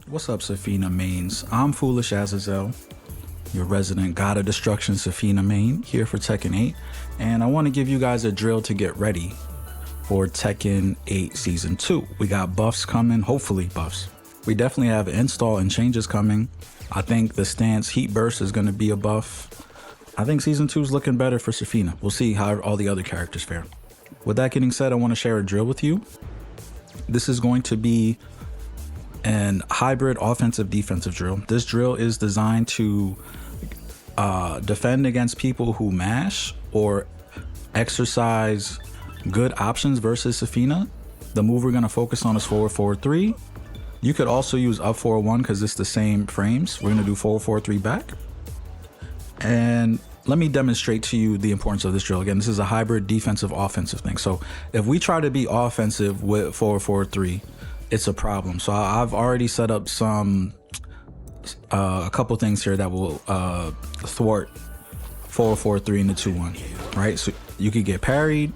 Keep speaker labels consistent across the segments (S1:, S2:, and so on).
S1: What's up, Safhina mains? I'm Foolish Azazel, your resident God of Destruction Safhina main, here for Tekken 8, and I want to give you guys a drill to get ready for Tekken 8 Season 2. We got buffs coming, hopefully buffs. We definitely have install and changes coming. I think the stance Heat Burst is going to be a buff. I think Season 2 is looking better for Zafina. We'll see how all the other characters fare. With that getting said, I want to share a drill with you. This is going to be an hybrid offensive defensive drill. This drill is designed to defend against people who mash or exercise good options versus Zafina. The move we're going to focus on is forward 4-3. You could also use up 4-1 because it's the same frames. We're going to do forward 4-3 back. And let me demonstrate to you the importance of this drill. Again, this is a hybrid defensive offensive thing. So if we try to be offensive with forward 4-3, it's a problem. So I've already set up a couple things here that will thwart forward 4-3 into 2-1, right? So you could get parried,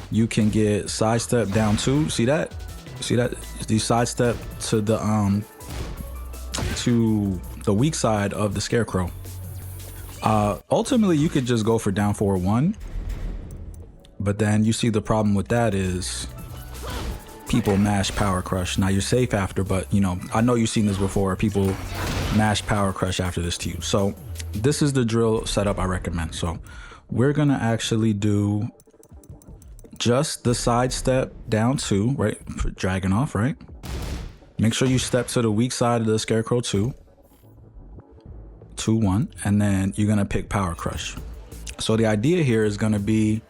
S1: you can get sidestep down 2. See that? You sidestep to the weak side of the scarecrow. Ultimately, you could just go for down 4-1, but then you see the problem with that is people mash power crush. Now you're safe after, but you know, I know you've seen this before. People mash power crush after this to you. So this is the drill setup I recommend. So we're gonna actually do just the side step down 2, right? For dragging off, right? Make sure you step to the weak side of the scarecrow 2-1, and then you're gonna pick power crush. So the idea here is gonna be,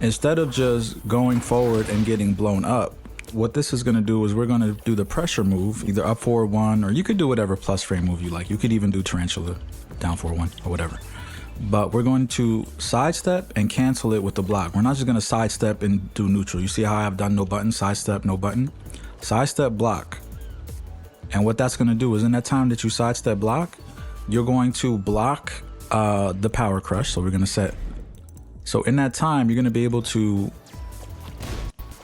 S1: instead of just going forward and getting blown up, what this is going to do is we're going to do the pressure move, either up 4-1, or you could do whatever plus frame move you like. You could even do tarantula down 4-1 or whatever. But we're going to sidestep and cancel it with the block. We're not just going to sidestep and do neutral. You see how I've done no button, sidestep, no button, sidestep, block. And what that's going to do is in that time that you sidestep block, you're going to block the power crush. So we're going to set. So in that time, you're going to be able to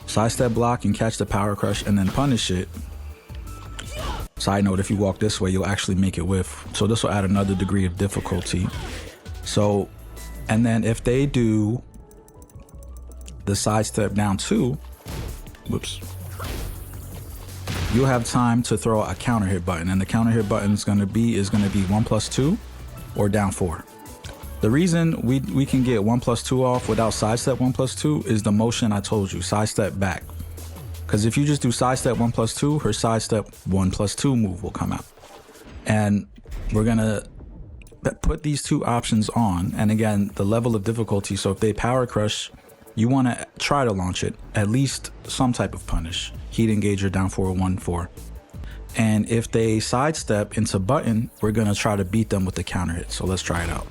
S1: sidestep block and catch the power crush and then punish it. Side note, if you walk this way, you'll actually make it whiff. So this will add another degree of difficulty. So, and then if they do the sidestep down 2, whoops, you'll have time to throw a counter hit button, and the counter hit button is going to be 1+2 or down 4. The reason we can get 1+2 off without sidestep 1+2 is the motion I told you, sidestep back. Because if you just do sidestep 1+2, her sidestep 1+2 move will come out. And we're gonna put these two options on, and again, the level of difficulty. So if they power crush, you want to try to launch it, at least some type of punish. Heat engager down 4-1-4. And if they sidestep into button, we're gonna try to beat them with the counter hit. So let's try it out.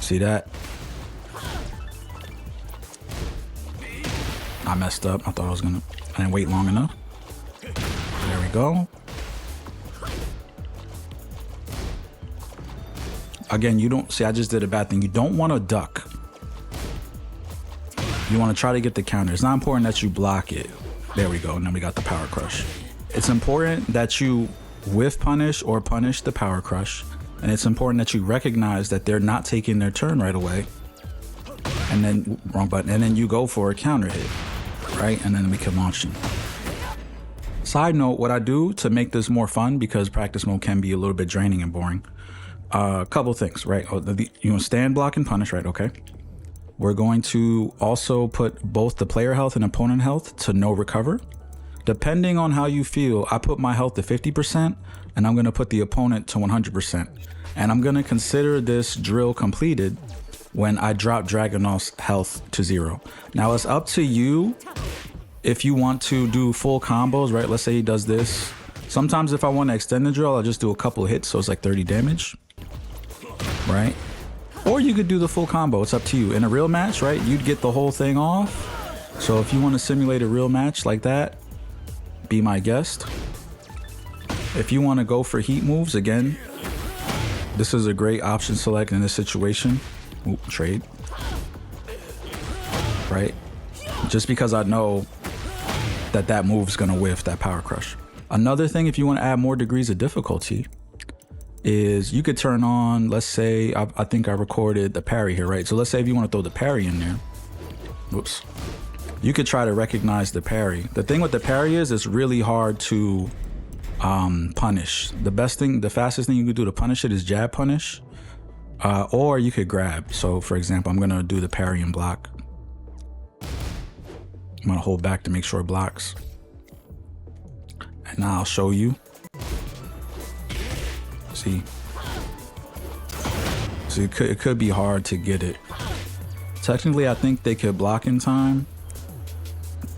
S1: See that? I messed up. I thought I didn't wait long enough. There we go. Again, you don't see, I just did a bad thing. You don't want to duck. You want to try to get the counter. It's not important that you block it. There we go. And then we got the power crush. It's important that you whiff punish or punish the power crush. And it's important that you recognize that they're not taking their turn right away. And then, wrong button, and then you go for a counter hit, right? And then we can launch them. Side note, what I do to make this more fun, because practice mode can be a little bit draining and boring, a couple things, right? You want stand, block, and punish, right? Okay. We're going to also put both the player health and opponent health to no recover. Depending on how you feel, I put my health to 50%, and I'm going to put the opponent to 100%. And I'm going to consider this drill completed when I drop Dragunov's health to 0. Now it's up to you if you want to do full combos, right? Let's say he does this. Sometimes if I want to extend the drill, I'll just do a couple of hits, so it's like 30 damage, right? Or you could do the full combo. It's up to you. In a real match, right, you'd get the whole thing off. So if you want to simulate a real match like that, be my guest. If you want to go for heat moves, again, this is a great option select in this situation. Ooh, trade. Right? Just because I know that move's gonna whiff that power crush. Another thing, if you want to add more degrees of difficulty, is you could turn on, let's say, I think I recorded the parry here, right? So let's say if you want to throw the parry in there, whoops, you could try to recognize the parry. The thing with the parry is it's really hard to punish. The fastest thing you could do to punish it is jab punish, or you could grab. So for example, I'm gonna do the parry and block. I'm gonna hold back to make sure it blocks. And now I'll show you. See, it could be hard to get it. Technically, I think they could block in time.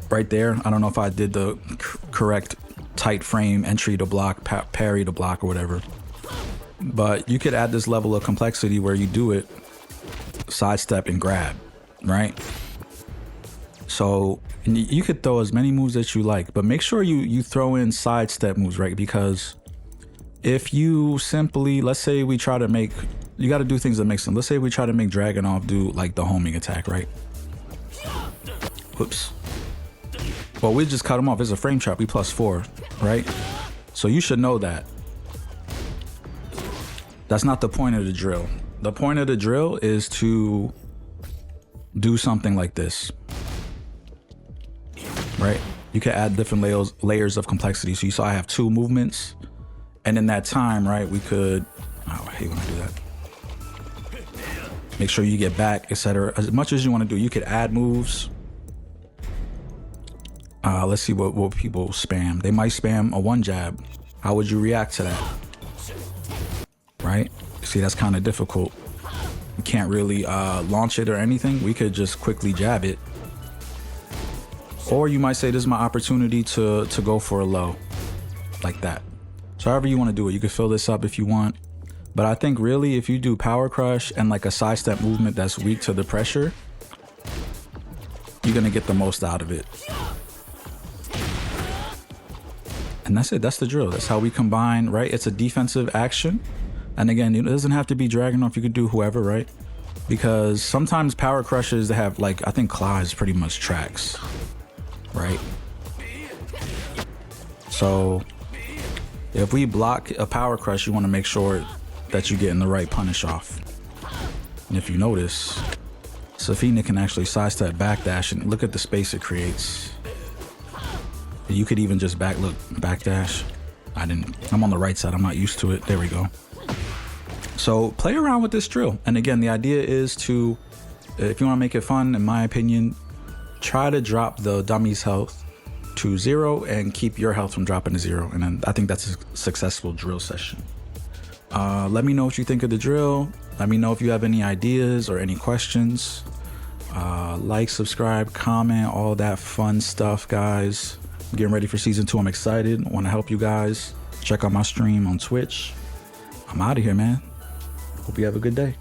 S1: Right there, I don't know if I did the correct tight frame entry to block, parry to block, or whatever. But you could add this level of complexity where you do it sidestep and grab, right? So you could throw as many moves as you like, but make sure you throw in sidestep moves, right? Because if you simply, let's say we try to make, you got to do things that make sense. Let's say we try to make Dragunov do like the homing attack, right? Whoops. Well, we just cut him off. It's a frame trap. We +4, right? So you should know that. That's not the point of the drill. The point of the drill is to do something like this, right? You can add different layers of complexity. So you saw I have 2 movements, and in that time, right, we could, oh, I hate when I do that. Make sure you get back, etc. As much as you want to do, you could add moves. Let's see what people spam. They might spam a 1 jab. How would you react to that? Right? See, that's kind of difficult. We can't really launch it or anything. We could just quickly jab it. Or you might say, this is my opportunity to go for a low, like that. So however you want to do it, you can fill this up if you want. But I think really if you do power crush and like a sidestep movement that's weak to the pressure, you're going to get the most out of it. And that's it. That's the drill. That's how we combine, right? It's a defensive action. And again, it doesn't have to be Dragunov. You could do whoever, right? Because sometimes power crushes, they have like, I think Claw is pretty much tracks, right? So if we block a power crush, you want to make sure that you're getting the right punish off. And if you notice, Safhina can actually sidestep backdash, and look at the space it creates. You could even just backdash. I'm on the right side. I'm not used to it. There we go. So play around with this drill. And again, the idea is to, if you want to make it fun, in my opinion, try to drop the dummy's health to 0 and keep your health from dropping to 0. And then I think that's a successful drill session. Let me know what you think of the drill. Let me know if you have any ideas or any questions. Like, subscribe, comment, all that fun stuff, guys. I'm getting ready for season 2. I'm excited. I want to help you guys. Check out my stream on Twitch. I'm out of here, man. Hope you have a good day.